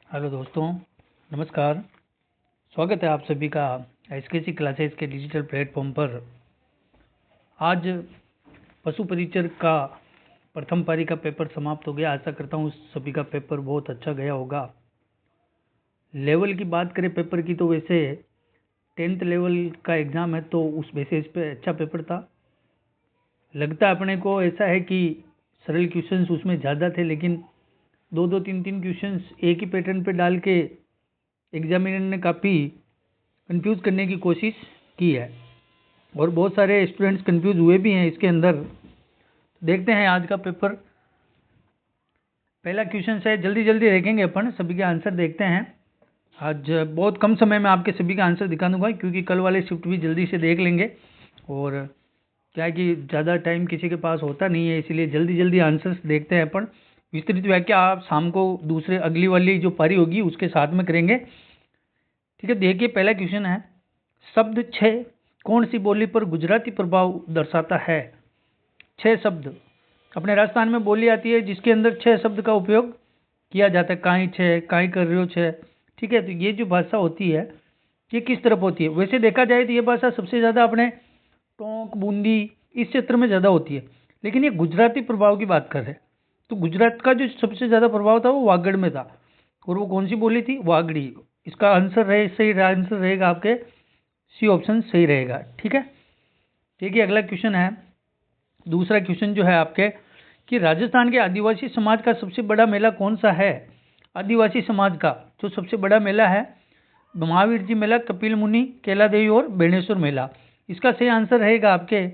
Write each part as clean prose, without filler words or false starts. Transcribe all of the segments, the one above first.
Hello दोस्तों, नमस्कार। स्वागत है आप सभी का एसकेसी क्लासेस के डिजिटल प्लेटफॉर्म पर। आज पशु परिचर का प्रथम पारी का पेपर समाप्त हो गया। आशा करता हूँ सभी का पेपर बहुत अच्छा गया होगा। लेवल की बात करें पेपर की, तो वैसे 10th लेवल का एग्ज़ाम है, तो उस बेसिस पे अच्छा पेपर था। लगता अपने को ऐसा है कि सरल क्वेश्चंस उसमें ज़्यादा थे, लेकिन दो तीन क्वेश्चंस एक ही पैटर्न पे डाल के एग्जामिनर ने काफ़ी कंफ्यूज करने की कोशिश की है और बहुत सारे स्टूडेंट्स कंफ्यूज हुए भी हैं इसके अंदर। देखते हैं आज का पेपर। पहला क्वेश्चन है, जल्दी जल्दी देखेंगे अपन, सभी के आंसर देखते हैं। आज बहुत कम समय में आपके सभी का आंसर दिखा दूंगा, क्योंकि कल वाले शिफ्ट भी जल्दी से देख लेंगे। और क्या है कि ज़्यादा टाइम किसी के पास होता नहीं है, इसीलिए जल्दी जल्दी आंसर्स देखते हैं अपन। विस्तृत व्याख्या आप शाम को दूसरे अगली वाली जो पारी होगी उसके साथ में करेंगे। ठीक है, देखिए पहला क्वेश्चन है, शब्द 6 कौन सी बोली पर गुजराती प्रभाव दर्शाता है? 6 शब्द अपने राजस्थान में बोली आती है जिसके अंदर 6 शब्द का उपयोग किया जाता है। काई छे, काई कर रहे हो छे। ठीक है, तो ये जो भाषा होती है ये किस तरफ होती है? वैसे देखा जाए तो ये भाषा सबसे ज़्यादा अपने टोंक, बूंदी इस क्षेत्र में ज़्यादा होती है, लेकिन ये गुजराती प्रभाव की बात कर रहे हैं। तो गुजरात का जो सबसे ज़्यादा प्रभाव था वो वागड़ में था, और वो कौन सी बोली थी? वागड़ी। इसका आंसर सही आंसर रहेगा आपके सी ऑप्शन सही रहेगा। ठीक है, देखिए अगला क्वेश्चन है, दूसरा क्वेश्चन जो है आपके कि राजस्थान के आदिवासी समाज का सबसे बड़ा मेला कौन सा है? आदिवासी समाज का जो सबसे बड़ा मेला है, महावीर जी मेला, कपिल मुनि, कैला देवी और बेणेश्वर मेला। इसका सही आंसर रहेगा आपके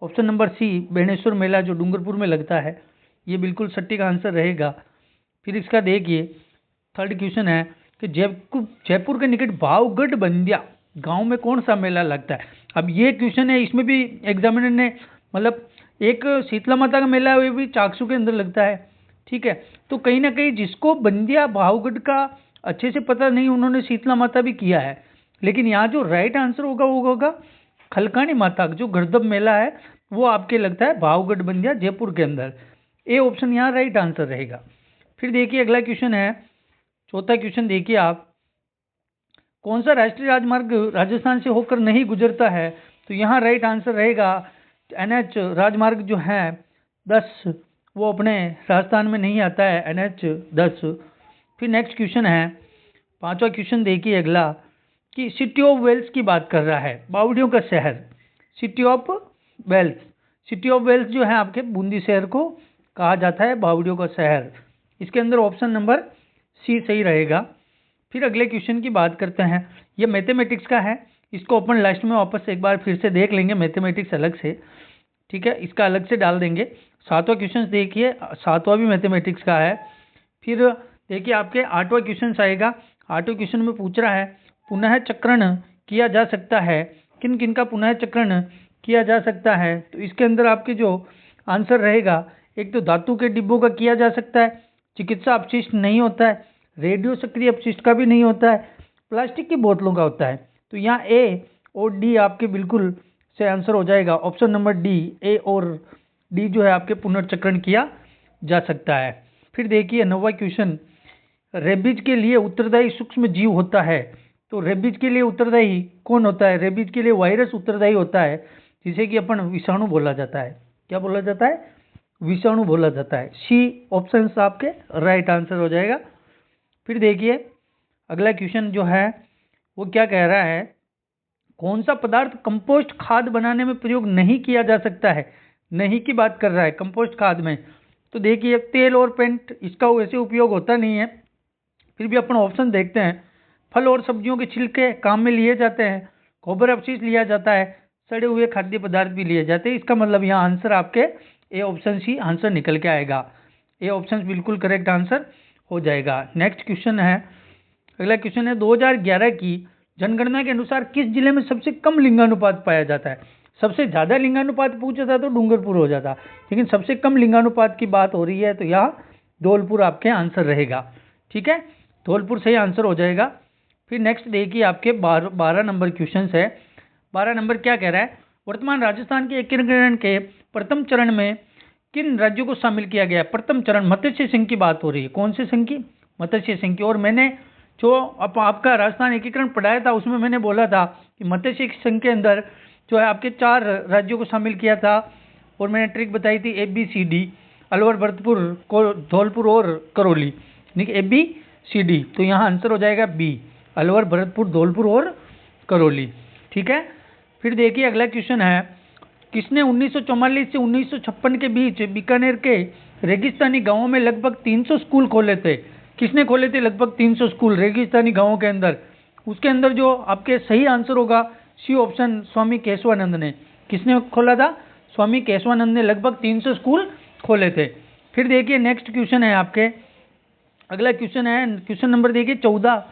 ऑप्शन नंबर सी, बेणेश्वर मेला, जो डूंगरपुर में लगता है। ये बिल्कुल सटीक आंसर रहेगा। फिर इसका देखिए थर्ड क्वेश्चन है कि जयपुर के निकट भावगढ़ बंदिया गांव में कौन सा मेला लगता है? अब ये क्वेश्चन है, इसमें भी एग्जामिनर ने मतलब एक शीतला माता का मेला है, वो भी चाकसू के अंदर लगता है। ठीक है, तो कहीं ना कहीं जिसको बंदिया भावगढ़ का अच्छे से पता नहीं, उन्होंने शीतला माता भी किया है, लेकिन यहाँ जो राइट आंसर होगा वो होगा खलकानी माता, जो गर्दब मेला है वो आपके लगता है भावगढ़ बंदिया जयपुर के अंदर। ए ऑप्शन यहाँ राइट आंसर रहेगा। फिर देखिए अगला क्वेश्चन है, चौथा क्वेश्चन देखिए आप, कौन सा राष्ट्रीय राजमार्ग राजस्थान से होकर नहीं गुजरता है? तो यहाँ राइट आंसर रहेगा NH राजमार्ग जो है 10, वो अपने राजस्थान में नहीं आता है, NH 10। फिर नेक्स्ट क्वेश्चन है, पांचवा क्वेश्चन देखिए अगला, कि सिटी ऑफ वेल्स की बात कर रहा है, बावड़ियों का शहर। City of wells, city of wells जो है आपके बूंदी शहर को कहा जाता है बावड़ियों का शहर। इसके अंदर ऑप्शन नंबर सी सही रहेगा। फिर अगले क्वेश्चन की बात करते हैं, ये मैथमेटिक्स का है, इसको अपन लास्ट में वापस एक बार फिर से देख लेंगे, मैथमेटिक्स अलग से। ठीक है, इसका अलग से डाल देंगे। सातवां क्वेश्चन देखिए, सातवां भी मैथमेटिक्स का है। फिर देखिए आपके आठवां क्वेश्चन आएगा। आठवें क्वेश्चन में पूछ रहा है, पुनः चक्रण किया जा सकता है, किन किन का पुनः चक्रण किया जा सकता है? तो इसके अंदर आपके जो आंसर रहेगा, एक तो धातु के डिब्बों का किया जा सकता है, चिकित्सा अपशिष्ट नहीं होता है, रेडियो सक्रिय अपशिष्ट का भी नहीं होता है, प्लास्टिक की बोतलों का होता है। तो यहाँ ए और डी आपके बिल्कुल से आंसर हो जाएगा, ऑप्शन नंबर डी, ए और डी जो है आपके पुनर्चक्रण किया जा सकता है। फिर देखिए नौवां क्वेश्चन, रेबीज के लिए उत्तरदायी सूक्ष्म जीव होता है। तो रेबीज के लिए उत्तरदायी कौन होता है? रेबीज के लिए वायरस उत्तरदायी होता है, जिसे कि अपन विषाणु बोला जाता है। क्या बोला जाता है? विषाणु बोला जाता है। सी ऑप्शन आपके राइट आंसर हो जाएगा। फिर देखिए अगला क्वेश्चन जो है वो क्या कह रहा है, कौन सा पदार्थ कंपोस्ट खाद बनाने में प्रयोग नहीं किया जा सकता है? नहीं की बात कर रहा है कंपोस्ट खाद में। तो देखिए तेल और पेंट, इसका वैसे उपयोग होता नहीं है, फिर भी अपन ऑप्शन देखते हैं। फल और सब्जियों के छिलके काम में लिए जाते हैं, गोबर अपशिष्ट लिया जाता है, सड़े हुए खाद्य पदार्थ भी लिए जाते हैं। इसका मतलब यहाँ आंसर आपके ए ऑप्शन सी आंसर निकल के आएगा। ए ऑप्शन बिल्कुल करेक्ट आंसर हो जाएगा। नेक्स्ट क्वेश्चन है, अगला क्वेश्चन है, 2011 की जनगणना के अनुसार किस जिले में सबसे कम लिंगानुपात पाया जाता है? सबसे ज्यादा लिंगानुपात पूछा था तो डूंगरपुर हो जाता, लेकिन सबसे कम लिंगानुपात की बात हो रही है तो यहाँ धौलपुर आपके आंसर रहेगा। ठीक है, धौलपुर सही आंसर हो जाएगा। फिर नेक्स्ट देखिए आपके 12 नंबर क्वेश्चन है। 12 नंबर क्या कह रहा है, वर्तमान राजस्थान के एकीकरण के प्रथम चरण में किन राज्यों को शामिल किया गया? प्रथम चरण मत्स्य संघ की बात हो रही है। कौन से संघ की? मत्स्य संघ की। और मैंने जो आपका राजस्थान एकीकरण पढ़ाया था उसमें मैंने बोला था कि मत्स्य संघ के अंदर जो है आपके 4 राज्यों को शामिल किया था, और मैंने ट्रिक बताई थी ABCD, अलवर, भरतपुर, धौलपुर और करौली, ठीक है, ABCD। तो यहाँ आंसर हो जाएगा B, अलवर, भरतपुर, धौलपुर और करौली, ठीक है। फिर देखिए अगला क्वेश्चन है, किसने 1944 से 1956 के बीच बीकानेर के रेगिस्तानी गांवों में लगभग 300 स्कूल खोले थे? किसने खोले थे लगभग 300 स्कूल रेगिस्तानी गांवों के अंदर? उसके अंदर जो आपके सही आंसर होगा सी ऑप्शन, स्वामी केशवानंद ने। किसने खोला था? स्वामी केशवानंद ने लगभग 300 स्कूल खोले थे। फिर देखिए नेक्स्ट क्वेश्चन है आपके, अगला क्वेश्चन है क्वेश्चन नंबर देखिए 14,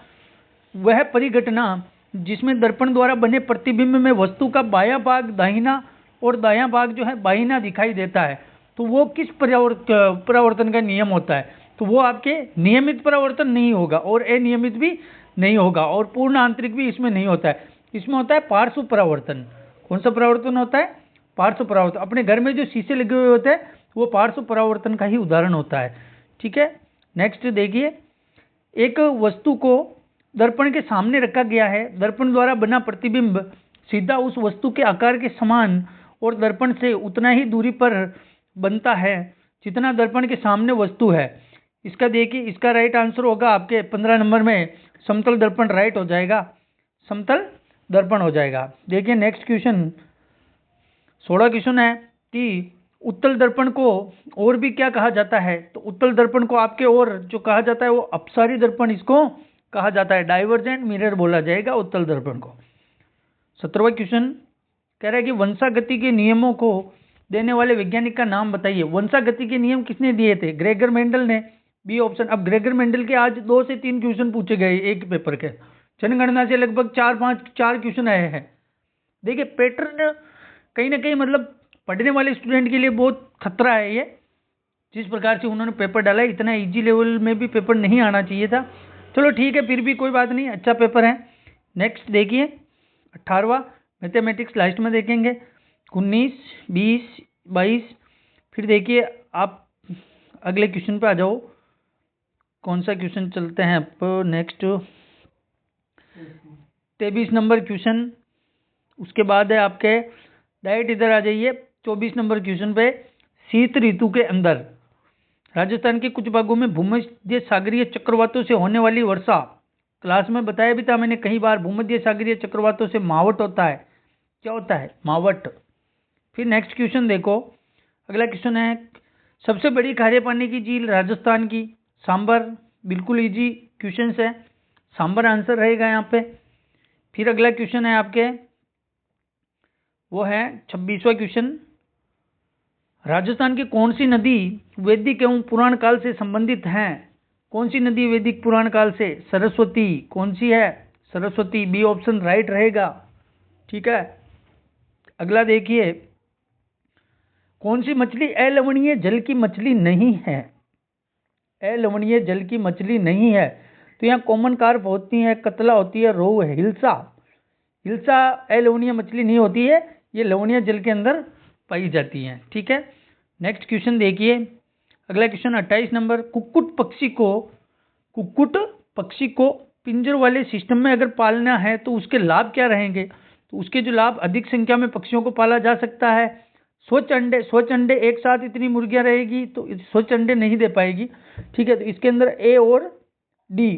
वह परिघटना जिसमें दर्पण द्वारा बने प्रतिबिंब में वस्तु का बायां भाग दाहिना और दायां भाग जो है बाहिना दिखाई देता है, तो वो किस परावर्तन का नियम होता है? तो वो आपके नियमित परावर्तन नहीं होगा और अनियमित भी नहीं होगा और पूर्ण आंतरिक भी इसमें नहीं होता है। इसमें होता है पार्श्व परावर्तन। कौन सा परावर्तन होता है? पार्श्व परावर्तन। अपने घर में जो शीशे लगे हुए होते हैं वो पार्श्व परावर्तन का ही उदाहरण होता है, ठीक है। नेक्स्ट देखिए, एक वस्तु को दर्पण के सामने रखा गया है, दर्पण द्वारा बना प्रतिबिंब सीधा उस वस्तु के आकार के समान और दर्पण से उतना ही दूरी पर बनता है जितना दर्पण के सामने वस्तु है। इसका देखिए, इसका राइट आंसर होगा आपके 15 नंबर में समतल दर्पण, राइट हो जाएगा, समतल दर्पण हो जाएगा। देखिए नेक्स्ट क्वेश्चन 16 क्वेश्चन है कि उत्तल दर्पण को और भी क्या कहा जाता है? तो उत्तल दर्पण को आपके और जो कहा जाता है वो अपसारी दर्पण इसको कहा जाता है, डाइवर्जेंट मिरर बोला जाएगा उत्तल दर्पण को। 17वां क्वेश्चन कह रहा है कि वंशागति के नियमों को देने वाले वैज्ञानिक का नाम बताइए। वंशागति के नियम किसने दिए थे? ग्रेगर मेंडल ने, बी ऑप्शन। अब ग्रेगर मेंडल के आज 2 से 3 क्वेश्चन पूछे गए एक पेपर के, जनगणना से लगभग 4 क्वेश्चन आए हैं। देखिए पैटर्न कहीं ना कहीं मतलब पढ़ने वाले स्टूडेंट के लिए बहुत खतरा है ये, जिस प्रकार से उन्होंने पेपर डाला है, इतना इजी लेवल में भी पेपर नहीं आना चाहिए था। चलो ठीक है, फिर भी कोई बात नहीं, अच्छा पेपर है। नेक्स्ट देखिए 18वां मैथमेटिक्स, लास्ट में देखेंगे 19, 20, 22। फिर देखिए आप अगले क्वेश्चन पे आ जाओ, कौन सा क्वेश्चन चलते हैं आप नेक्स्ट 23 नंबर क्वेश्चन। उसके बाद है आपके डायरेक्ट इधर आ जाइए 24 नंबर क्वेश्चन पे, शीत ऋतु के अंदर राजस्थान के कुछ भागों में भूमध्य सागरीय चक्रवातों से होने वाली वर्षा, क्लास में बताया भी था मैंने कई बार, भूमध्य सागरीय चक्रवातों से मावट होता है। क्या होता है? मावट। फिर नेक्स्ट क्वेश्चन देखो, अगला क्वेश्चन है सबसे बड़ी खारे पानी की झील राजस्थान की, सांबर। बिल्कुल इजी क्वेश्चन है, सांबर आंसर रहेगा यहाँ पे। फिर अगला क्वेश्चन है आपके, वो है 26वां क्वेश्चन, राजस्थान की कौन सी नदी वैदिक एवं पुराण काल से संबंधित है? कौन सी नदी वैदिक पुराण काल से? सरस्वती। कौन सी है? सरस्वती, बी ऑप्शन राइट रहेगा, ठीक है। अगला देखिए, कौन सी मछली अलवणीय जल की मछली नहीं है? अलवणीय जल की मछली नहीं है, तो यहाँ कॉमन कार्प होती है, कतला होती है, रोहू है, हिल्सा। हिल्सा अलवणीय मछली नहीं होती है, ये लवणीय जल के अंदर पाई जाती हैं, ठीक है। नेक्स्ट क्वेश्चन देखिए, अगला क्वेश्चन 28 नंबर, कुक्कुट पक्षी को पिंजर वाले सिस्टम में अगर पालना है तो उसके लाभ क्या रहेंगे? तो उसके जो लाभ, अधिक संख्या में पक्षियों को पाला जा सकता है, स्वच्छ अंडे एक साथ इतनी मुर्गियां रहेगी तो स्वच्छ अंडे नहीं दे पाएगी, ठीक है। तो इसके अंदर ए और डी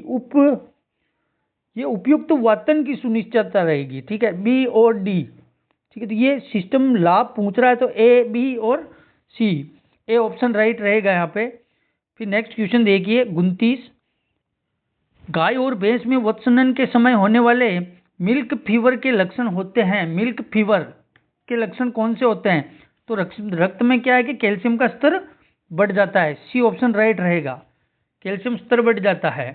ये उपयुक्त वातन की सुनिश्चितता रहेगी, ठीक है, बी और डी, ठीक है। तो ये सिस्टम लाभ पूछ रहा है तो ए, बी और सी, ए ऑप्शन राइट रहेगा यहाँ पे। फिर नेक्स्ट क्वेश्चन देखिए 29, गाय और भैंस में वत्सनन के समय होने वाले मिल्क फीवर के लक्षण होते हैं। मिल्क फीवर के लक्षण कौन से होते हैं? तो रक्त में क्या है कि कैल्शियम का स्तर बढ़ जाता है, सी ऑप्शन राइट रहेगा, कैल्शियम स्तर बढ़ जाता है।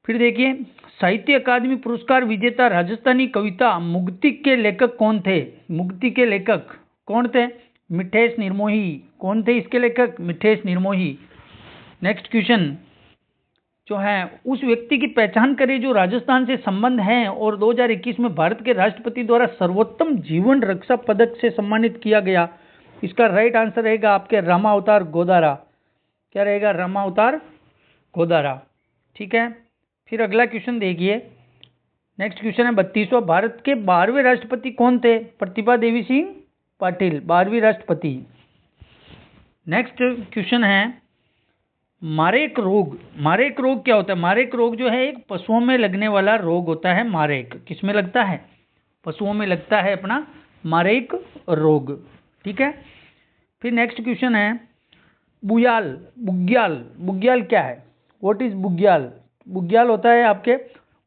फिर देखिए, साहित्य अकादमी पुरस्कार विजेता राजस्थानी कविता मुक्ति के लेखक कौन थे? मुक्ति के लेखक कौन थे? मिठेश निर्मोही। कौन थे इसके लेखक? मिठेश निर्मोही। नेक्स्ट क्वेश्चन जो है, उस व्यक्ति की पहचान करें जो राजस्थान से संबंध है और 2021 में भारत के राष्ट्रपति द्वारा सर्वोत्तम जीवन रक्षा पदक से सम्मानित किया गया। इसका राइट आंसर रहेगा आपके रामावतार गोदारा। क्या रहेगा? रामावतार गोदारा। ठीक है, फिर अगला क्वेश्चन देखिए। नेक्स्ट क्वेश्चन है 32वां, भारत के 12वें राष्ट्रपति कौन थे? प्रतिभा देवी सिंह पाटिल, 12वीं राष्ट्रपति। नेक्स्ट क्वेश्चन है मारेक रोग। मारेक रोग क्या होता है? मारेक रोग जो है एक पशुओं में लगने वाला रोग होता है। मारेक किस में लगता है? पशुओं में लगता है अपना मारेक रोग। ठीक है, फिर नेक्स्ट क्वेश्चन है बुग्याल। बुग्याल, बुग्याल क्या है? व्हाट इज बुग्याल? बुग्याल होता है आपके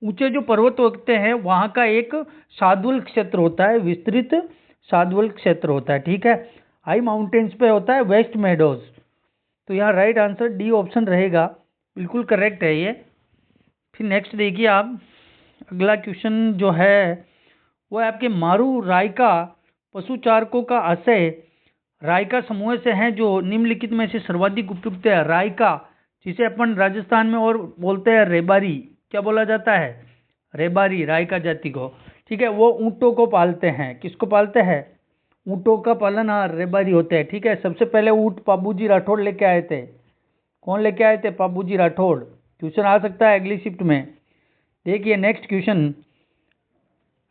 ऊंचे जो पर्वत होते हैं वहां का एक साधुवल क्षेत्र होता है, विस्तृत साधुवल क्षेत्र होता है। ठीक है, हाई माउंटेन्स पे होता है, वेस्ट मेडोज। तो यहाँ राइट आंसर डी ऑप्शन रहेगा, बिल्कुल करेक्ट है ये। फिर नेक्स्ट देखिए आप, अगला क्वेश्चन जो है वो है आपके मारू रायका पशुचारकों का आशय रायका समूह से है जो निम्नलिखित में से सर्वाधिक उपयुक्त है। रायका जिसे अपन राजस्थान में और बोलते हैं रेबारी, क्या बोला जाता है? रेबारी, रायका जाति को। ठीक है, वो ऊंटों को पालते हैं। किसको पालते हैं? ऊंटों का पालन रेबारी होते हैं। ठीक है, सबसे पहले ऊंट पाबूजी राठौड़ लेके आए थे। कौन लेके आए थे? पाबूजी राठौड़। क्वेश्चन आ सकता है अगली शिफ्ट में। देखिए नेक्स्ट क्वेश्चन,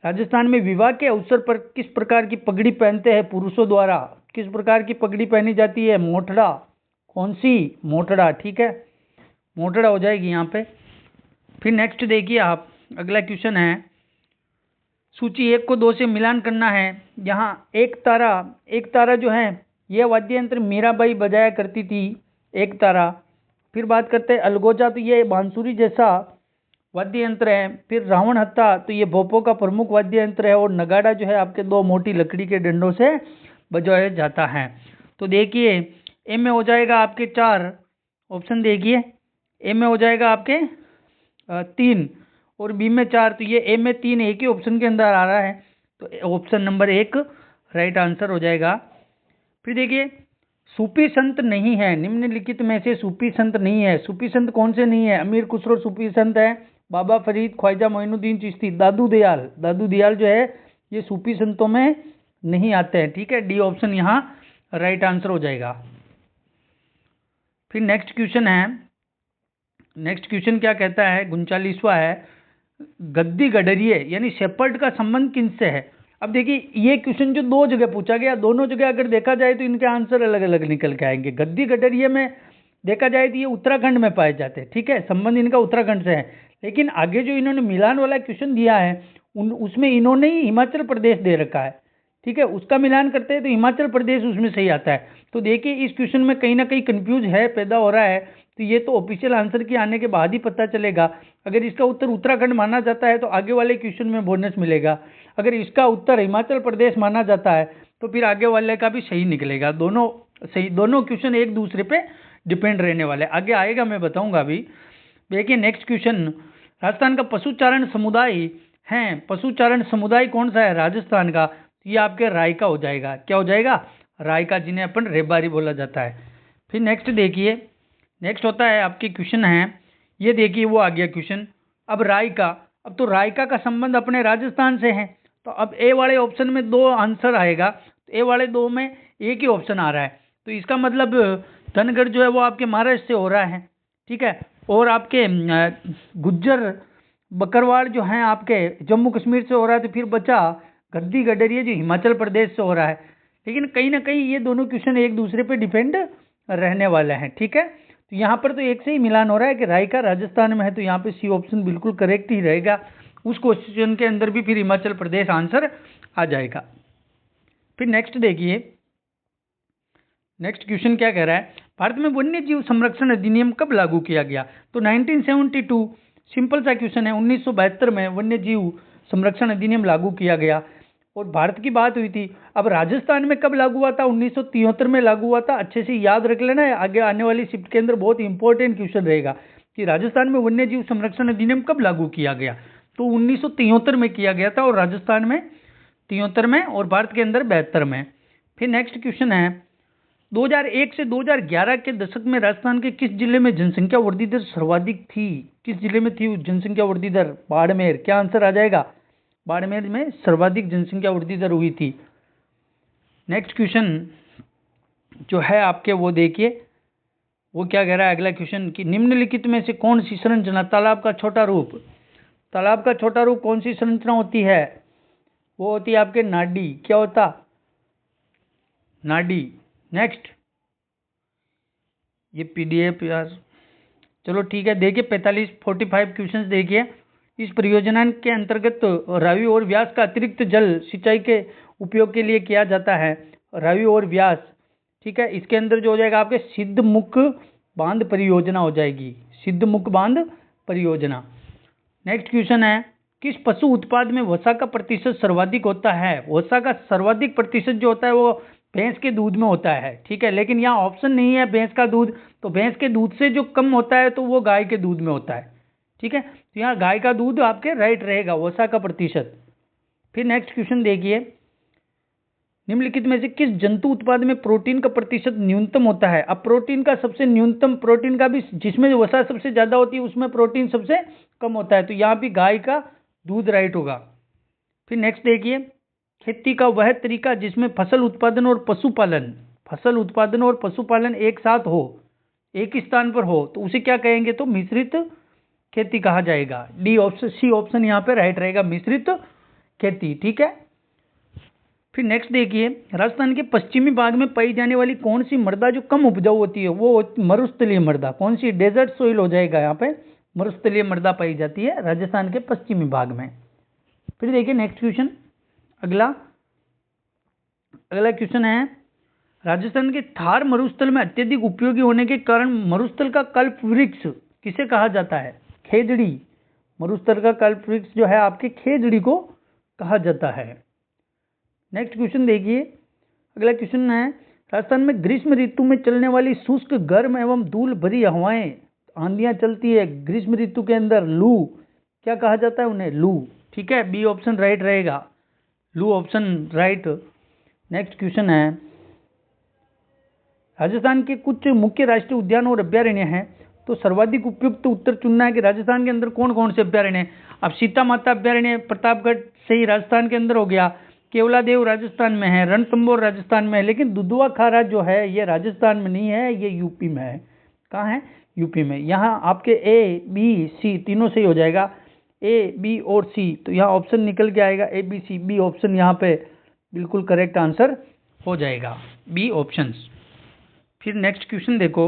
राजस्थान में विवाह के अवसर पर किस प्रकार की पगड़ी पहनते हैं पुरुषों द्वारा? किस प्रकार की पगड़ी पहनी जाती है? मोठड़ा। कौन सी? मोठड़ा। ठीक है, मोठड़ा हो जाएगी यहाँ पे। फिर नेक्स्ट देखिए आप, अगला क्वेश्चन है सूची 1 को 2 से मिलान करना है। यहाँ एक तारा जो है यह वाद्य यंत्र मीराबाई बजाया करती थी, एक तारा। फिर बात करते हैं अलगोजा, तो ये बांसुरी जैसा वाद्य यंत्र है। फिर रावण हत्था, तो ये भोपों का प्रमुख वाद्य यंत्र है। और नगाड़ा जो है आपके 2 मोटी लकड़ी के डंडों से बजाया जाता है। तो देखिए ए में हो जाएगा आपके 4 ऑप्शन। देखिए ए में हो जाएगा आपके 3 और बी में 4। तो ये ए में 3 एक ही ऑप्शन के अंदर आ रहा है, तो ऑप्शन नंबर 1 राइट आंसर हो जाएगा। फिर देखिए सूफी संत नहीं है, निम्नलिखित में से सूफी संत नहीं है। सूफी संत कौन से नहीं है? अमीर खुसरो सूफी संत है, बाबा फरीद, ख्वाजा मोइनुद्दीन चिश्ती, दादू दयाल। दादू दयाल जो है ये सूफी संतों में नहीं आते हैं। ठीक है, डी ऑप्शन यहाँ राइट आंसर हो जाएगा। फिर नेक्स्ट क्वेश्चन है, नेक्स्ट क्वेश्चन क्या कहता है? 39वां है, गद्दी गडरिये यानी शेपर्ड का संबंध किनसे है? अब देखिए ये क्वेश्चन जो 2 जगह पूछा गया, दोनों जगह अगर देखा जाए तो इनके आंसर अलग अलग निकल के आएंगे। गद्दी गडरिये में देखा जाए तो ये उत्तराखंड में पाए जाते हैं। ठीक है, संबंध इनका उत्तराखंड से है। लेकिन आगे जो इन्होंने मिलान वाला क्वेश्चन दिया है उसमें इन्होंने ही हिमाचल प्रदेश दे रखा है। ठीक है, उसका मिलान करते हैं तो हिमाचल प्रदेश उसमें सही आता है। तो देखिए इस क्वेश्चन में कहीं ना कहीं कंफ्यूज है, पैदा हो रहा है। तो ये तो ऑफिशियल आंसर के आने के बाद ही पता चलेगा। अगर इसका उत्तर उत्तराखंड माना जाता है तो आगे वाले क्वेश्चन में बोनस मिलेगा। अगर इसका उत्तर हिमाचल प्रदेश माना जाता है तो फिर आगे वाले का भी सही निकलेगा। दोनों सही, दोनों क्वेश्चन एक दूसरे पे डिपेंड रहने वाले। आगे आएगा, मैं बताऊंगा अभी। देखिए नेक्स्ट क्वेश्चन, राजस्थान का पशुचारण समुदाय है, पशुचारण समुदाय कौन सा है राजस्थान का? ये आपके रायका हो जाएगा। क्या हो जाएगा? रायका, जिन्हें अपन रेबारी बोला जाता है। फिर नेक्स्ट देखिए, नेक्स्ट होता है आपके क्वेश्चन है, ये देखिए वो आ गया क्वेश्चन। अब रायका, अब तो रायका का संबंध अपने राजस्थान से है। तो अब ए वाले ऑप्शन में 2 आंसर आएगा, तो ए वाले 2 में एक ही ऑप्शन आ रहा है। तो इसका मतलब धनगढ़ जो है वो आपके महाराष्ट्र से हो रहा है। ठीक है, और आपके गुज्जर बकरवाल जो हैं आपके जम्मू कश्मीर से हो रहा है। तो फिर बचा गद्दी गडरिया जो हिमाचल प्रदेश से हो रहा है। लेकिन कहीं ना कहीं ये दोनों क्वेश्चन एक दूसरे पे डिपेंड रहने वाले हैं। ठीक है, तो यहाँ पर तो एक से ही मिलान हो रहा है कि रायका राजस्थान में है, तो यहाँ पे सी ऑप्शन बिल्कुल करेक्ट ही रहेगा। उस क्वेश्चन के अंदर भी फिर हिमाचल प्रदेश आंसर आ जाएगा। फिर नेक्स्ट देखिए, नेक्स्ट क्वेश्चन क्या कह रहा है? भारत में वन्य जीव संरक्षण अधिनियम कब लागू किया गया? तो 1972, सिंपल सा क्वेश्चन है। 1972 में वन्य जीव संरक्षण अधिनियम लागू किया गया और भारत की बात हुई थी। अब राजस्थान में कब लागू हुआ था? 1973 में लागू हुआ था। अच्छे से याद रख लेना है, आगे आने वाली शिफ्ट के अंदर बहुत इंपॉर्टेंट क्वेश्चन रहेगा कि राजस्थान में वन्य जीव संरक्षण अधिनियम कब लागू किया गया। तो 1973 में किया गया था, और राजस्थान में 73 में और भारत के अंदर 72 में। फिर नेक्स्ट क्वेश्चन है, 2001 से 2011 के दशक में राजस्थान के किस जिले में जनसंख्या वृद्धि दर सर्वाधिक थी? किस जिले में थी जनसंख्या वृद्धि दर? बाड़मेर। क्या आंसर आ जाएगा? बाड़मेर में सर्वाधिक जनसंख्या वृद्धि दर हुई थी। नेक्स्ट क्वेश्चन जो है आपके वो देखिए, वो क्या कह रहा है अगला क्वेश्चन कि निम्नलिखित में से कौन सी संरचना तालाब का छोटा रूप, तालाब का छोटा रूप कौन सी संरचना होती है? वो होती है आपके नाडी। क्या होता? नाडी। नेक्स्ट, ये पीडीएफ यार, चलो ठीक है। देखिए 45 क्वेश्चंस देखिए। इस परियोजना के अंतर्गत रावी और व्यास का अतिरिक्त जल सिंचाई के उपयोग के लिए किया जाता है। रावी और व्यास, ठीक है। इसके अंदर जो हो जाएगा आपके सिद्धमुख बांध परियोजना हो जाएगी, सिद्धमुख बांध परियोजना। नेक्स्ट क्वेश्चन है किस पशु उत्पाद में वसा का प्रतिशत सर्वाधिक होता है? वसा का सर्वाधिक प्रतिशत जो होता है वो भैंस के दूध में होता है, ठीक है। लेकिन यहाँ ऑप्शन नहीं है भैंस का दूध, तो भैंस के दूध से जो कम होता है तो वो गाय के दूध में होता है, ठीक है। तो यहाँ गाय का दूध आपके राइट रहेगा, वसा का प्रतिशत। फिर नेक्स्ट क्वेश्चन देखिए, निम्नलिखित में से किस जंतु उत्पाद में प्रोटीन का प्रतिशत न्यूनतम होता है? अब प्रोटीन का सबसे न्यूनतम, प्रोटीन का भी जिसमें वसा सबसे ज्यादा होती है उसमें प्रोटीन सबसे कम होता है, तो यहाँ भी गाय का दूध राइट होगा। फिर नेक्स्ट देखिए, खेती का वह तरीका जिसमें फसल उत्पादन और पशुपालन, फसल उत्पादन और पशुपालन एक साथ हो, एक ही स्थान पर हो, तो उसे क्या कहेंगे? तो मिश्रित खेती कहा जाएगा। डी ऑप्शन, सी ऑप्शन यहाँ पे राइट रहेगा, मिश्रित खेती, ठीक है। फिर नेक्स्ट देखिए, राजस्थान के पश्चिमी भाग में पाई जाने वाली कौन सी मृदा जो कम उपजाऊ होती है? वो मरुस्थलीय मृदा। कौन सी? डेजर्ट सोइल हो जाएगा, यहाँ पे मरुस्थलीय मृदा पाई जाती है राजस्थान के पश्चिमी भाग में। फिर देखिए नेक्स्ट क्वेश्चन, अगला क्वेश्चन है, राजस्थान के थार मरुस्थल में अत्यधिक उपयोगी होने के कारण मरुस्थल का कल्प वृक्ष किसे कहा जाता है? खेजड़ी। मरुस्थल का कल्प वृक्ष जो है आपके खेजड़ी को कहा जाता है। नेक्स्ट क्वेश्चन देखिए, अगला क्वेश्चन है, राजस्थान में ग्रीष्म ऋतु में चलने वाली शुष्क गर्म एवं धूल भरी हवाएं, आंधियां चलती है ग्रीष्म ऋतु के अंदर, लू, क्या कहा जाता है उन्हें? लू, ठीक है। बी ऑप्शन राइट रहेगा, लू ऑप्शन राइट। नेक्स्ट क्वेश्चन है, राजस्थान के कुछ मुख्य राष्ट्रीय उद्यान और अभ्यारण्य हैं, तो सर्वाधिक उपयुक्त उत्तर चुनना है कि राजस्थान के अंदर कौन कौन से अभ्यारण्य हैं। अब सीता माता अभ्यारण्य प्रतापगढ़ से ही राजस्थान के अंदर हो गया, केवलादेव राजस्थान में है, रणथंभौर राजस्थान में है, लेकिन दुधवा खारा जो है ये राजस्थान में नहीं है, ये यूपी में है। कहाँ है? यूपी में। यहाँ आपके ए बी सी तीनों से ही हो जाएगा, ए बी और सी, तो यहाँ ऑप्शन निकल के आएगा A B C. B option यहाँ पे बिल्कुल करेक्ट आंसर हो जाएगा, बी ऑप्शन। फिर नेक्स्ट क्वेश्चन देखो,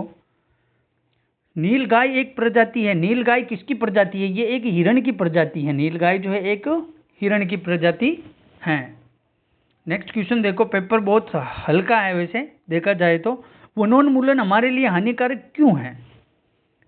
नीलगाय एक प्रजाति है, नीलगाय किसकी प्रजाति है? ये एक हिरण की प्रजाति है, नीलगाय जो है एक हिरण की प्रजाति है। नेक्स्ट क्वेश्चन देखो, पेपर बहुत हल्का है वैसे देखा जाए तो, वनोन्मूलन हमारे लिए हानिकारक क्यों है?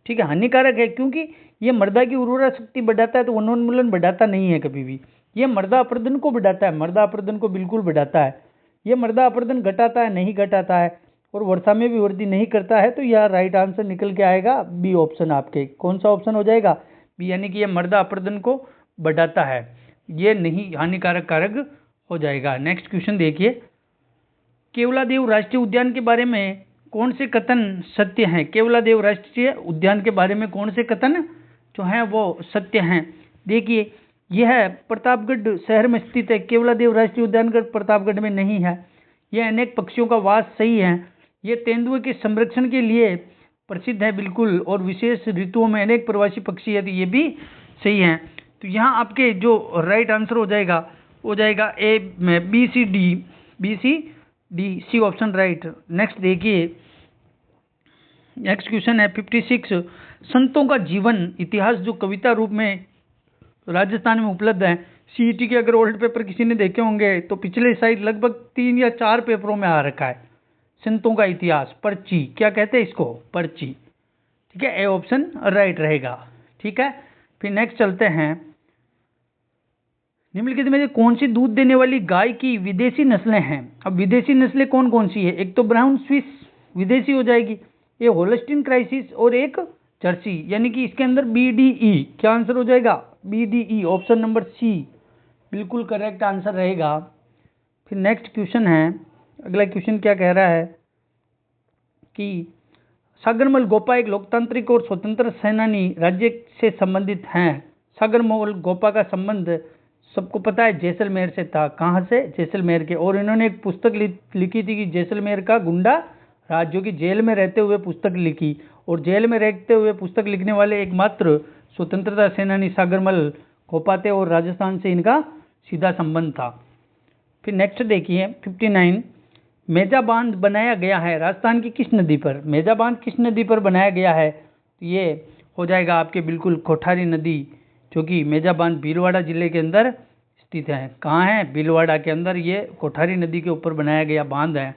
ठीक है, हानिकारक है क्योंकि ये मृदा की उर्वरा शक्ति बढ़ाता है, तो वनोन्मूलन बढ़ाता नहीं है कभी भी। ये मृदा अपरदन को बढ़ाता है, मृदा अपरदन को बिल्कुल बढ़ाता है। ये मृदा अपरदन घटाता है, नहीं घटाता है, और वर्षा में भी वृद्धि नहीं करता है, तो यह राइट आंसर निकल के आएगा बी ऑप्शन आपके। कौन सा ऑप्शन हो जाएगा? बी, यानी कि ये मृदा अपरदन को बढ़ाता है, ये नहीं हानिकारक कारक हो जाएगा। नेक्स्ट क्वेश्चन देखिए, केवलादेव राष्ट्रीय उद्यान के बारे में कौन से कथन सत्य हैं? केवलादेव राष्ट्रीय उद्यान के बारे में कौन से कथन जो हैं वो सत्य हैं? देखिए, यह प्रतापगढ़ शहर में स्थित है, केवलादेव राष्ट्रीय उद्यान प्रतापगढ़ में नहीं है। यह अनेक पक्षियों का वास सही है, ये तेंदुए के संरक्षण के लिए प्रसिद्ध है बिल्कुल, और विशेष ऋतुओं में अनेक प्रवासी पक्षी है, तो ये भी सही है। तो यहाँ आपके जो राइट आंसर हो जाएगा ए में B C D, C option right. Next देखिए, नेक्स्ट क्वेश्चन है 56, संतों का जीवन इतिहास जो कविता रूप में राजस्थान में उपलब्ध है। सीईटी के अगर ओल्ड पेपर किसी ने देखे होंगे तो पिछले साइड लगभग 3 या 4 पेपरों में आ रखा है, संतों का इतिहास, पर्ची, क्या कहते हैं इसको? पर्ची, ठीक है। ए ऑप्शन राइट रहेगा, ठीक है। फिर नेक्स्ट चलते हैं, निम्नलिखित में से कौन सी दूध देने वाली गाय की विदेशी नस्लें हैं? अब विदेशी नस्लें कौन कौन सी है? एक तो ब्राउन स्विस विदेशी हो जाएगी, ये होल्स्टीन क्राइसिस, और एक जर्सी, यानी कि इसके अंदर BDE, क्या आंसर हो जाएगा? BDE, ऑप्शन नंबर सी बिल्कुल करेक्ट आंसर रहेगा। फिर नेक्स्ट क्वेश्चन है, अगला क्वेश्चन क्या कह रहा है कि सागरमल गोपा एक लोकतांत्रिक और स्वतंत्र सेनानी राज्य से संबंधित हैं। सागरमल गोपा का संबंध सबको पता है जैसलमेर से था। कहाँ से? जैसलमेर के। और इन्होंने एक पुस्तक लिखी थी कि जैसलमेर का गुंडा जो कि जेल में रहते हुए पुस्तक लिखी, और जेल में रहते हुए पुस्तक लिखने वाले एकमात्र स्वतंत्रता सेनानी सागरमल खोपाते, और राजस्थान से इनका सीधा संबंध था। फिर नेक्स्ट देखिए 59, मेजा बांध बनाया गया है राजस्थान की किस नदी पर? मेजा बांध किस नदी पर बनाया गया है? तो ये हो जाएगा आपके बिल्कुल कोठारी नदी, जो कि मेजा बांध भीलवाड़ा जिले के अंदर स्थित है। कहाँ है? भीलवाड़ा के अंदर ये कोठारी नदी के ऊपर बनाया गया बांध है।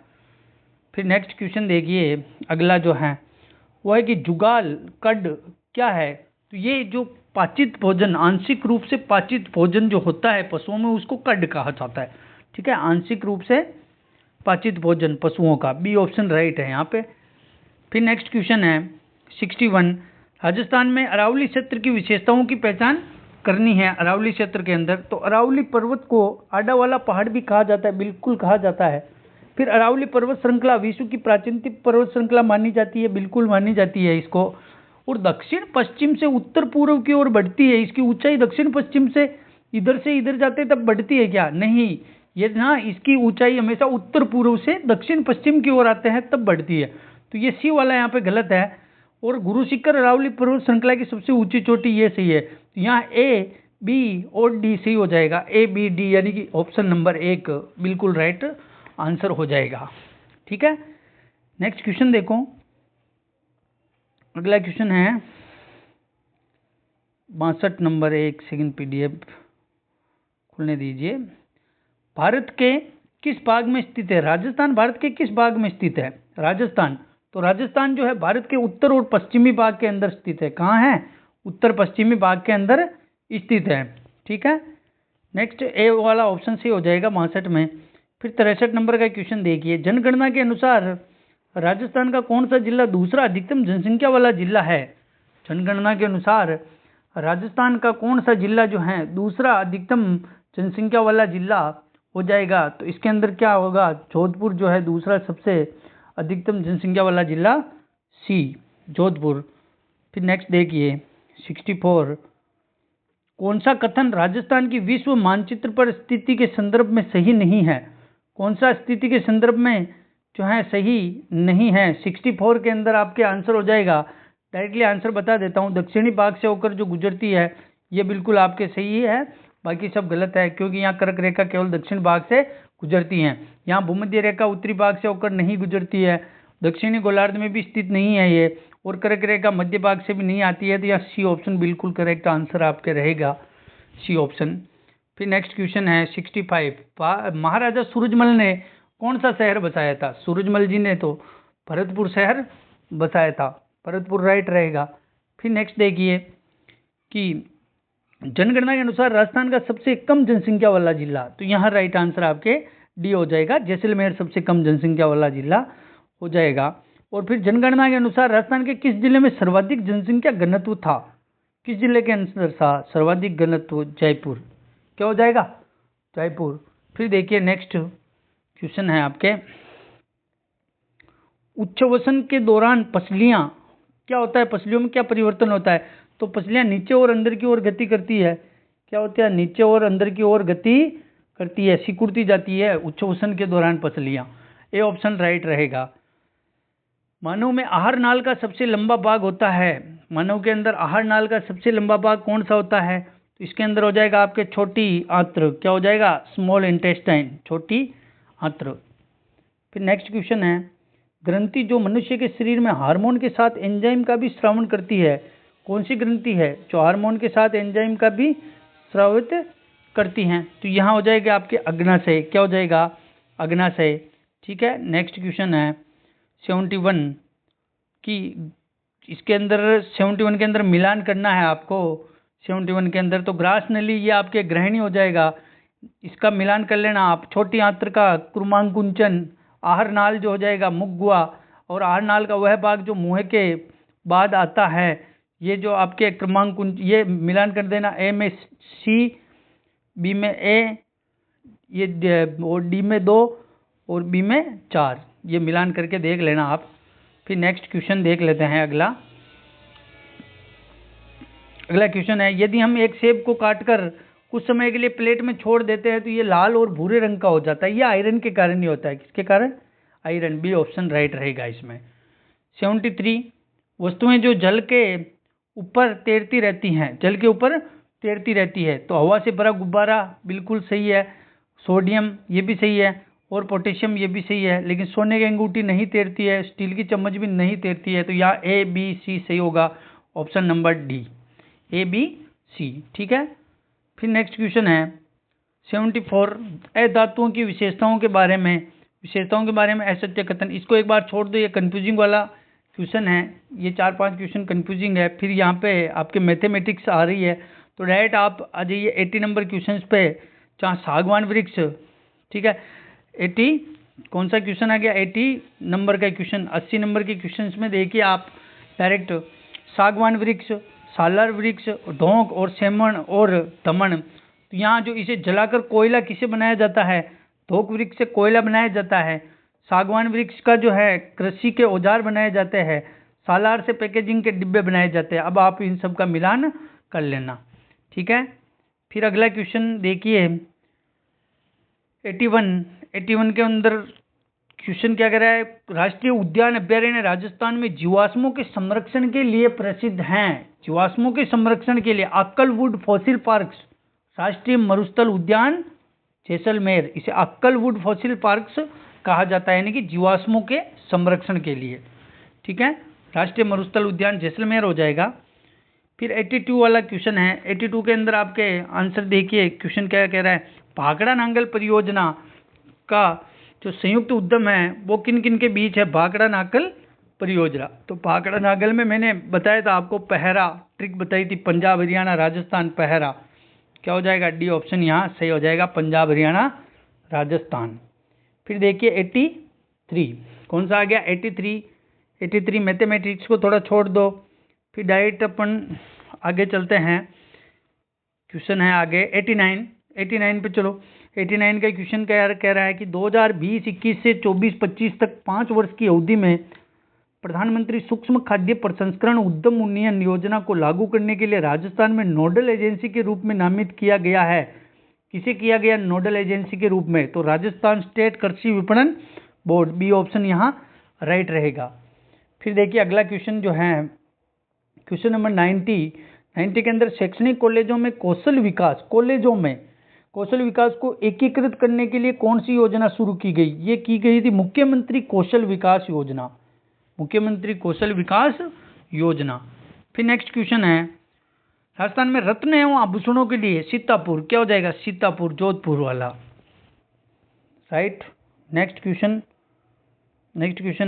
फिर नेक्स्ट क्वेश्चन देखिए, अगला जो है वो है कि जुगाल कड क्या है? तो ये जो पाचित भोजन, आंशिक रूप से पाचित भोजन जो होता है पशुओं में, उसको कड कहा जाता है। ठीक है, आंशिक रूप से पाचित भोजन पशुओं का, बी ऑप्शन राइट है यहाँ पे। फिर नेक्स्ट क्वेश्चन है 61, राजस्थान में अरावली क्षेत्र की विशेषताओं की पहचान करनी है। अरावली क्षेत्र के अंदर तो अरावली पर्वत को आडा वाला पहाड़ भी कहा जाता है, बिल्कुल कहा जाता है। फिर अरावली पर्वत श्रृंखला विश्व की प्राचीनतम पर्वत श्रृंखला मानी जाती है, बिल्कुल मानी जाती है इसको। और दक्षिण पश्चिम से उत्तर पूर्व की ओर बढ़ती है। इसकी ऊंचाई दक्षिण पश्चिम से इधर जाते तब बढ़ती है क्या? नहीं, ये ना इसकी ऊंचाई हमेशा उत्तर पूर्व से दक्षिण पश्चिम की ओर आते हैं तब बढ़ती है। तो ये सी वाला यहाँ पे गलत है। और गुरु शिखर अरावली पर्वत श्रृंखला की सबसे ऊंची चोटी ये सही है। तो यहाँ ए, बी और डी सही हो जाएगा, ए बी डी, यानी कि ऑप्शन नंबर 1 बिल्कुल राइट आंसर हो जाएगा। ठीक है, नेक्स्ट क्वेश्चन देखो। अगला क्वेश्चन है 62 नंबर, एक सेकंड पीडीएफ खुलने दीजिए। भारत के किस भाग में स्थित है? राजस्थान भारत के किस भाग में स्थित है? राजस्थान, तो राजस्थान जो है भारत के उत्तर और पश्चिमी भाग के अंदर स्थित है। कहाँ है? उत्तर पश्चिमी भाग के अंदर स्थित है। ठीक है, नेक्स्ट ए वाला ऑप्शन सी हो जाएगा 62 में। फिर 63 नंबर का क्वेश्चन देखिए, जनगणना के अनुसार राजस्थान का कौन सा जिला दूसरा अधिकतम जनसंख्या वाला जिला है? जनगणना के अनुसार राजस्थान का कौन सा जिला जो है दूसरा अधिकतम जनसंख्या वाला जिला हो जाएगा? तो इसके अंदर क्या होगा? जोधपुर जो है दूसरा सबसे अधिकतम जनसंख्या वाला जिला, सी जोधपुर। फिर नेक्स्ट देखिए 64, कौन सा कथन राजस्थान की विश्व मानचित्र पर स्थिति के संदर्भ में सही नहीं है? कौन सा स्थिति के संदर्भ में जो है सही नहीं है? 64 के अंदर आपके आंसर हो जाएगा, डायरेक्टली आंसर बता देता हूँ, दक्षिणी भाग से होकर जो गुजरती है ये बिल्कुल आपके सही है, बाकी सब गलत है, क्योंकि यहाँ कर्क रेखा केवल दक्षिण भाग से गुजरती है। यहाँ भूमध्य रेखा उत्तरी भाग से होकर नहीं गुजरती है, दक्षिणी गोलार्ध में भी स्थित नहीं है ये, और कर्क रेखा मध्य भाग से भी नहीं आती है। तो यहाँ सी ऑप्शन बिल्कुल करेक्ट आंसर आपके रहेगा, सी ऑप्शन। फिर नेक्स्ट क्वेश्चन है 65, महाराजा सूरजमल ने कौन सा शहर बसाया था? सूरजमल जी ने तो भरतपुर शहर बसाया था, भरतपुर राइट रहेगा। फिर नेक्स्ट देखिए कि जनगणना के अनुसार राजस्थान का सबसे कम जनसंख्या वाला जिला, तो यहाँ राइट आंसर आपके डी हो जाएगा, जैसलमेर सबसे कम जनसंख्या वाला जिला हो जाएगा। और फिर जनगणना के अनुसार राजस्थान के किस जिले में सर्वाधिक जनसंख्या घनत्व था? किस जिले के अंदर था सर्वाधिक घनत्व? जयपुर, क्या हो जाएगा? जयपुर। फिर देखिए नेक्स्ट क्वेश्चन है आपके, उच्छ्वसन के दौरान पसलियां क्या होता है? पसलियों में क्या परिवर्तन होता है? तो पसलियां नीचे और अंदर की ओर गति करती है। क्या होता है? नीचे और अंदर की ओर गति करती है, सिकुड़ती जाती है उच्छ्वसन के दौरान पसलियां। ए ऑप्शन राइट रहेगा। मानव में आहार नाल का सबसे लंबा भाग होता है, मानव के अंदर आहार नाल का सबसे लंबा भाग कौन सा होता है? तो इसके अंदर हो जाएगा आपके छोटी आंत्र, क्या हो जाएगा? स्मॉल इंटेस्टाइन, छोटी आंत्र। फिर नेक्स्ट क्वेश्चन है, ग्रंथि जो मनुष्य के शरीर में हार्मोन के साथ एंजाइम का भी स्रावन करती है, कौन सी ग्रंथि है जो हार्मोन के साथ एंजाइम का भी स्रावित करती हैं? तो यहाँ हो जाएगा आपके अग्नाशय, क्या हो जाएगा? अग्नाशय। ठीक है, नेक्स्ट क्वेश्चन है 71 कि इसके अंदर 71 के अंदर मिलान करना है आपको। 71 के अंदर तो ग्रास नली ये आपके ग्रहणी हो जाएगा, इसका मिलान कर लेना आप। छोटी आंत्र का कुर्मांकुंचन, आहार नाल जो हो जाएगा मुगुआ, और आहार नाल का वह भाग जो मुंह के बाद आता है, ये जो आपके क्रमांकुंच, ये मिलान कर देना। ए में सी, बी में ए, ये और डी में 2 और बी में 4, ये मिलान करके देख लेना आप। फिर नेक्स्ट क्वेश्चन देख लेते हैं। अगला क्वेश्चन है, यदि हम एक सेब को काटकर कुछ समय के लिए प्लेट में छोड़ देते हैं तो ये लाल और भूरे रंग का हो जाता है। ये आयरन के कारण ही होता है। किसके कारण? आयरन, बी ऑप्शन राइट रहेगा इसमें। 73 वस्तुएं जो जल के ऊपर तैरती रहती हैं, जल के ऊपर तैरती रहती है, तो हवा से भरा गुब्बारा बिल्कुल सही है, सोडियम ये भी सही है, और पोटेशियम ये भी सही है, लेकिन सोने की अंगूठी नहीं तैरती है, स्टील की चम्मच भी नहीं तैरती है, तो यहाँ ए बी सी सही होगा, option number D, A B C. ठीक है, फिर नेक्स्ट क्वेश्चन है 74 अधातुओं की विशेषताओं के बारे में असत्य कथन। इसको एक बार छोड़ दो, ये कंफ्यूजिंग वाला क्वेश्चन है, ये 4-5 क्वेश्चन कंफ्यूजिंग है। फिर यहाँ पे आपके मैथमेटिक्स आ रही है, तो डायरेक्ट आप आ जाइए 80 नंबर क्वेश्चन पे, जहाँ सागवान वृक्ष। ठीक है, 80 कौन सा क्वेश्चन आ गया, 80 नंबर का क्वेश्चन। 80 नंबर के क्वेश्चन में देखिए आप डायरेक्ट सागवान वृक्ष, सालार वृक्ष, ढोंक और सेमण और दमन। तो यहाँ जो इसे जलाकर कोयला किसे बनाया जाता है, ढोक वृक्ष से कोयला बनाया जाता है, सागवान वृक्ष का जो है कृषि के औजार बनाए जाते हैं, सालार से पैकेजिंग के डिब्बे बनाए जाते हैं। अब आप इन सब का मिलान कर लेना। ठीक है, फिर अगला क्वेश्चन देखिए 81 के अंदर क्वेश्चन क्या कह रहा है, राष्ट्रीय उद्यान अभ्यारण्य राजस्थान में जीवाश्मों के संरक्षण के लिए प्रसिद्ध हैं। जीवाश्मों के संरक्षण के लिए अक्कलवुड फॉसिल पार्क्स, राष्ट्रीय मरुस्थल उद्यान जैसलमेर, इसे अक्कलवुड फॉसिल पार्क्स कहा जाता है, यानी कि जीवाश्मों के संरक्षण के लिए। ठीक है, राष्ट्रीय मरुस्थल उद्यान जैसलमेर हो जाएगा। फिर 82 वाला क्वेश्चन है, 82 के अंदर आपके आंसर देखिए, क्वेश्चन क्या कह रहा है, भाखड़ा नांगल परियोजना का जो संयुक्त उद्यम है वो किन किन के बीच है, भाखड़ा नांगल परियोजना। तो भाखड़ा नांगल में मैंने बताया था आपको, पहरा ट्रिक बताई थी, पंजाब हरियाणा राजस्थान पहरा, क्या हो जाएगा, डी ऑप्शन यहाँ सही हो जाएगा, पंजाब हरियाणा राजस्थान। फिर देखिए 83 कौन सा आ गया, 83 मैथमेटिक्स को थोड़ा छोड़ दो, फिर डायरेक्ट अपन आगे चलते हैं। क्वेश्चन है आगे 89 पे चलो। 89 का क्वेश्चन कह रहा है कि 2020-21 से 24-25 तक 5 वर्ष की अवधि में प्रधानमंत्री सूक्ष्म खाद्य प्रसंस्करण उद्यम उन्नयन योजना को लागू करने के लिए राजस्थान में नोडल एजेंसी के रूप में नामित किया गया है। किसे किया गया नोडल एजेंसी के रूप में, तो राजस्थान स्टेट कृषि विपणन बोर्ड, बी ऑप्शन यहाँ राइट रहेगा। फिर देखिए अगला क्वेश्चन जो है क्वेश्चन नंबर 90 के अंदर शैक्षणिक कॉलेजों में कौशल विकास को एकीकृत करने के लिए कौन सी योजना शुरू की गई, ये की गई थी मुख्यमंत्री कौशल विकास योजना, मुख्यमंत्री कौशल विकास योजना। फिर नेक्स्ट क्वेश्चन है राजस्थान में रत्न एवं आभूषणों के लिए सीतापुर, क्या हो जाएगा, सीतापुर जोधपुर वाला, राइट। नेक्स्ट क्वेश्चन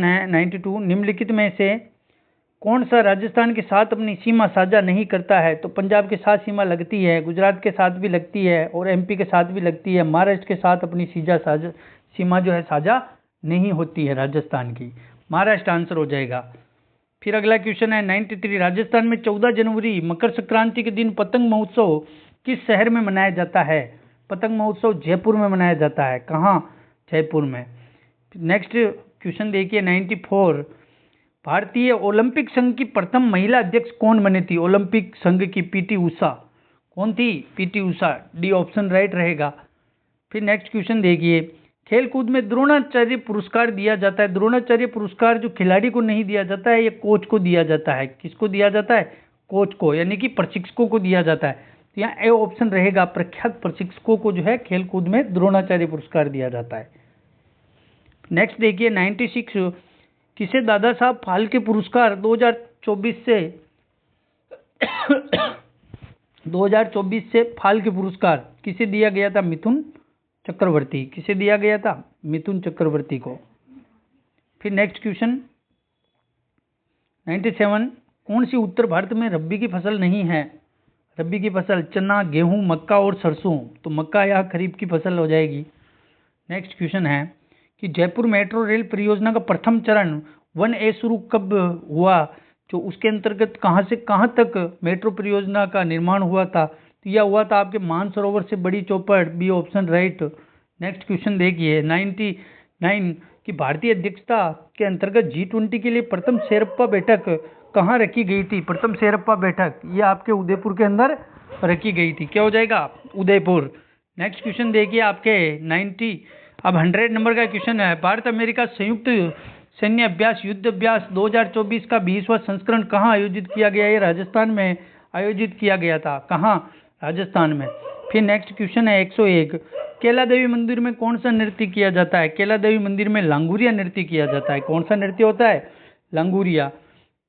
है 92 निम्नलिखित में से कौन सा राजस्थान के साथ अपनी सीमा साझा नहीं करता है, तो पंजाब के साथ सीमा लगती है, गुजरात के साथ भी लगती है और एमपी के साथ भी लगती है, महाराष्ट्र के साथ अपनी सीमा जो है साझा नहीं होती है राजस्थान की, महाराष्ट्र आंसर हो जाएगा। फिर अगला क्वेश्चन है 93 राजस्थान में 14 जनवरी मकर संक्रांति के दिन पतंग महोत्सव किस शहर में मनाया जाता है, पतंग महोत्सव जयपुर में मनाया जाता है, कहाँ, जयपुर में। नेक्स्ट क्वेश्चन देखिए 94 भारतीय ओलंपिक संघ की प्रथम महिला अध्यक्ष कौन बनी थी, ओलंपिक संघ की पीटी उषा, कौन थी, PT Usha, D option right रहेगा। फिर नेक्स्ट क्वेश्चन देखिए खेलकूद में द्रोणाचार्य पुरस्कार दिया जाता है, द्रोणाचार्य पुरस्कार जो खिलाड़ी को नहीं दिया जाता है, ये कोच को दिया जाता है, किसको दिया जाता है, कोच को, यानी कि प्रशिक्षकों को दिया जाता है। तो यहाँ ए ऑप्शन रहेगा, प्रख्यात प्रशिक्षकों को जो है खेलकूद में द्रोणाचार्य पुरस्कार दिया जाता है। नेक्स्ट देखिए 96 किसे दादा साहब फाल्के पुरस्कार 2024 से फाल्के पुरस्कार किसे दिया गया था, मिथुन चक्रवर्ती, किसे दिया गया था, मिथुन चक्रवर्ती को। फिर नेक्स्ट क्वेश्चन 97 कौन सी उत्तर भारत में रब्बी की फसल नहीं है, रब्बी की फसल चना, गेहूं, मक्का और सरसों, तो मक्का या खरीफ की फसल हो जाएगी। नेक्स्ट क्वेश्चन है कि जयपुर मेट्रो रेल परियोजना का प्रथम चरण 1A शुरू कब हुआ, जो उसके अंतर्गत कहां से कहां तक मेट्रो परियोजना का निर्माण हुआ था, तो यह हुआ था आपके मानसरोवर से Badi Chaupar, B option right. Next question देखिए 99 की भारतीय अध्यक्षता के अंतर्गत G20 के लिए प्रथम शेरप्पा बैठक कहाँ रखी गई थी, प्रथम शेरप्पा बैठक ये आपके उदयपुर के अंदर रखी गई थी, क्या हो जाएगा, उदयपुर। नेक्स्ट क्वेश्चन देखिए आपके अब 100 नंबर का क्वेश्चन है, भारत अमेरिका संयुक्त सैन्य अभ्यास युद्ध अभ्यास 2024 का 20वां संस्करण कहाँ आयोजित किया गया? ये राजस्थान में आयोजित किया गया था। कहाँ? राजस्थान में। फिर नेक्स्ट क्वेश्चन है 101, कैला देवी मंदिर में कौन सा नृत्य किया जाता है? कैला देवी मंदिर में लांगुरिया नृत्य किया जाता है। कौन सा नृत्य होता है? लांगुरिया।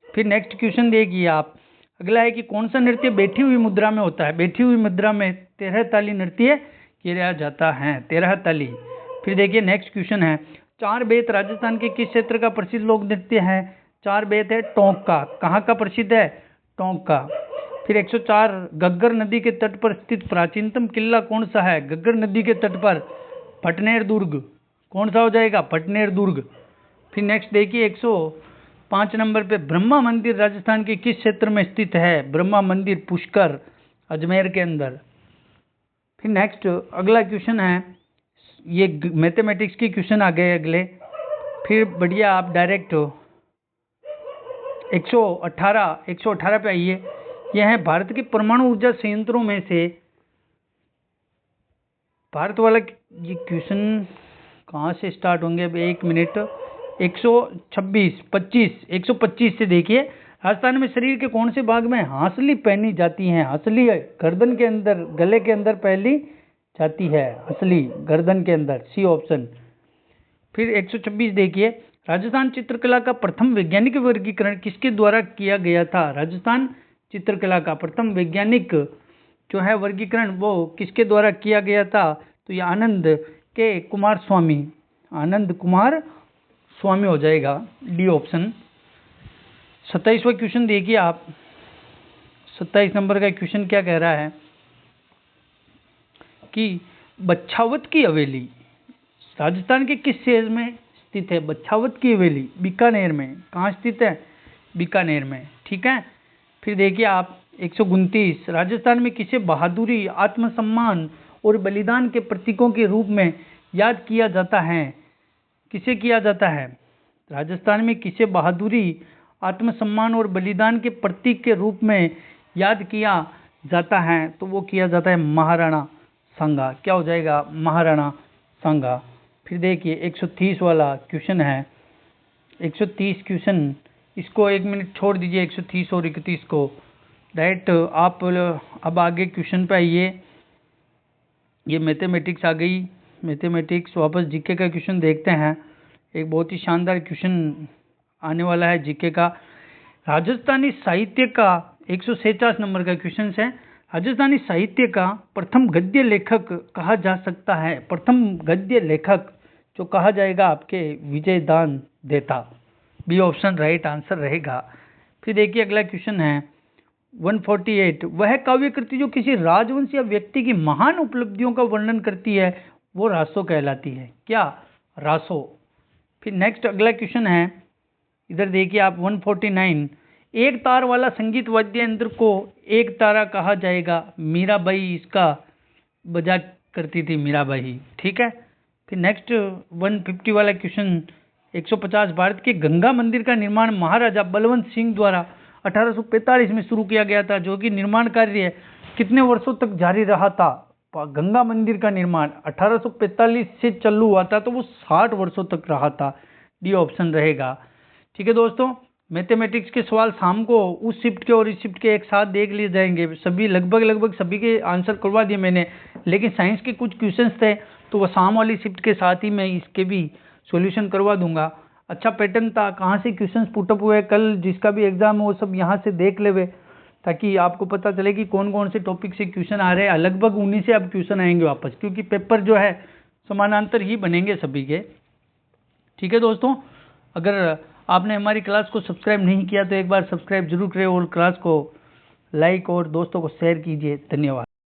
फिर नेक्स्ट क्वेश्चन देखिए आप, अगला है कि कौन सा नृत्य बैठी हुई मुद्रा में होता है? बैठी हुई मुद्रा में 13 ताली नृत्य किया जाता है, 13 ताली। फिर देखिए नेक्स्ट क्वेश्चन है, चार बेत राजस्थान के किस क्षेत्र का प्रसिद्ध लोक नृत्य है? चार बेत है टोंक का। कहाँ का प्रसिद्ध है? टोंक का। फिर 104, घग्गर नदी के तट पर स्थित प्राचीनतम किला कौन सा है? घग्गर नदी के तट पर पटनेर दुर्ग। कौन सा हो जाएगा? पटनेर दुर्ग। फिर नेक्स्ट देखिए 105 नंबर पे, ब्रह्मा मंदिर राजस्थान के किस क्षेत्र में स्थित है? ब्रह्मा मंदिर पुष्कर, अजमेर के अंदर। फिर नेक्स्ट अगला क्वेश्चन है, ये मैथमेटिक्स के क्वेश्चन आ गए अगले। फिर बढ़िया आप डायरेक्ट 118 पे आइए। यह है भारत के परमाणु ऊर्जा संयंत्रों में से, भारत वाला ये क्वेश्चन कहाँ से स्टार्ट होंगे? अब 1 मिनट। 125 से देखिए, राजस्थान में शरीर के कौन से भाग में हंसली पहनी जाती है? हंसली गर्दन के अंदर, गले के अंदर पहली जाती है, हंसली गर्दन के अंदर, सी ऑप्शन। फिर 126 देखिए, राजस्थान चित्रकला का प्रथम वैज्ञानिक वर्गीकरण किसके द्वारा किया गया था? राजस्थान चित्रकला का प्रथम वैज्ञानिक जो है वर्गीकरण वो किसके द्वारा किया गया था? तो ये आनंद कुमार स्वामी हो जाएगा, डी ऑप्शन। 27वां क्वेश्चन देखिए आप, 27 नंबर का क्वेश्चन क्या कह रहा है कि बछावत की हवेली राजस्थान के किस शहर में स्थित है? बछावत की हवेली बीकानेर में। कहाँ स्थित है? बीकानेर में, ठीक है। फिर देखिए आप 129, राजस्थान में किसे बहादुरी, आत्मसम्मान और बलिदान के प्रतीकों के रूप में याद किया जाता है? किसे किया जाता है? राजस्थान में किसे बहादुरी, आत्मसम्मान और बलिदान के प्रतीक के रूप में याद किया जाता है? तो वो किया जाता है महाराणा सांगा। क्या हो जाएगा? महाराणा सांगा। फिर देखिए 130 वाला क्वेश्चन है, 130 क्वेश्चन, इसको 1 मिनट छोड़ दीजिए 130 और 31 को, डायरेक्ट आप अब आगे क्वेश्चन पे आइए। ये मैथमेटिक्स आ गई, मैथमेटिक्स। वापस जीके का क्वेश्चन देखते हैं। एक बहुत ही शानदार क्वेश्चन आने वाला है जीके का। राजस्थानी साहित्य का 146 नंबर का क्वेश्चन है, राजस्थानी साहित्य का प्रथम गद्य लेखक कहा जा सकता है? प्रथम गद्य लेखक जो कहा जाएगा आपके विजयदान देता, बी ऑप्शन राइट आंसर रहेगा। फिर देखिए अगला क्वेश्चन है 148, वह काव्य कृति जो किसी राजवंश या व्यक्ति की महान उपलब्धियों का वर्णन करती है वो रासो कहलाती है। क्या? रासो। फिर नेक्स्ट अगला क्वेश्चन है, इधर देखिए आप 149, एक तार वाला संगीत वाद्य यंत्र को एक तारा कहा जाएगा? मीराबाई इसका बजा करती थी, मीराबाई, ठीक है। फिर नेक्स्ट 150 वाला क्वेश्चन 150, भारत के गंगा मंदिर का निर्माण महाराजा बलवंत सिंह द्वारा 1845 में शुरू किया गया था, जो कि निर्माण कार्य कितने वर्षों तक जारी रहा था? गंगा मंदिर का निर्माण 1845 से चालू हुआ था तो वो 60 वर्षों तक रहा था, डी ऑप्शन रहेगा। ठीक है दोस्तों, मैथमेटिक्स के सवाल शाम को उस शिफ्ट के और इस शिफ्ट के एक साथ देख लिए जाएंगे। सभी लगभग सभी के आंसर करवा दिए मैंने, लेकिन साइंस के कुछ क्वेश्चंस थे तो वो शाम वाली शिफ्ट के साथ ही मैं इसके भी सॉल्यूशन करवा दूंगा। अच्छा पैटर्न था, कहाँ से क्वेश्चंस पुटअप हुए, कल जिसका भी एग्जाम हो वो सब यहाँ से देख लेवे, ताकि आपको पता चले कि कौन कौन से टॉपिक से क्वेश्चन आ रहे हैं। लगभग उन्हीं से अब क्वेश्चन आएंगे वापस, क्योंकि पेपर जो है समानांतर ही बनेंगे सभी के। ठीक है दोस्तों, अगर आपने हमारी क्लास को सब्सक्राइब नहीं किया तो एक बार सब्सक्राइब जरूर करें और क्लास को लाइक और दोस्तों को शेयर कीजिए। धन्यवाद।